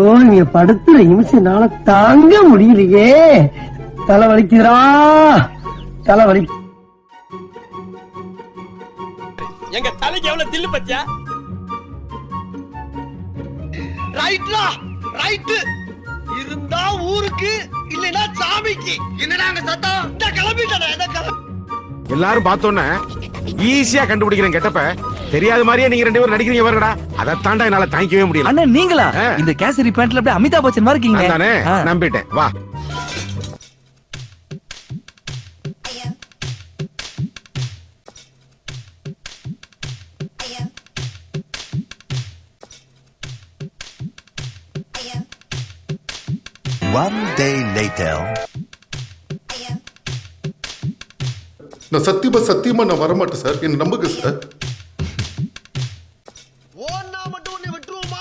ஓ, நீங்க படுத்துற நிமிஷம்னால தாங்க முடியலையே. தலை வலிக்குதுடா, தலை வலி. எங்க தலைக்கு எவ்வளவு தில்லு பச்சா? ரைட்லா ரைட் இருந்தா ஊருக்கு இல்லனா சாமிக்கு. என்னடா அங்க சத்தம்? இந்த கிளம்பிட்டடா, இந்த கிளம்பி. எல்லாரும் பார்த்தோன்னே ஈஸியா கண்டுபிடிக்கிறேன் கெட்டப்ப. தெரியாத மாதிரியே நீங்க ரெண்டு பேரும் நடிக்கிறீங்க பாருங்கடா. அதை தாண்டா என்னால தாங்கிக்கவே முடியல. அண்ணா நீங்களா? இந்த கேசரி பேண்ட்ல அப்படியே அமிதாப் பச்சன் மாதிரி இருக்கீங்க. தானே நம்பிட்டேன். வா. One day later. நான் சத்தியமா நான் வரமாட்டேன் சார், என்ன நம்புங்க சார்.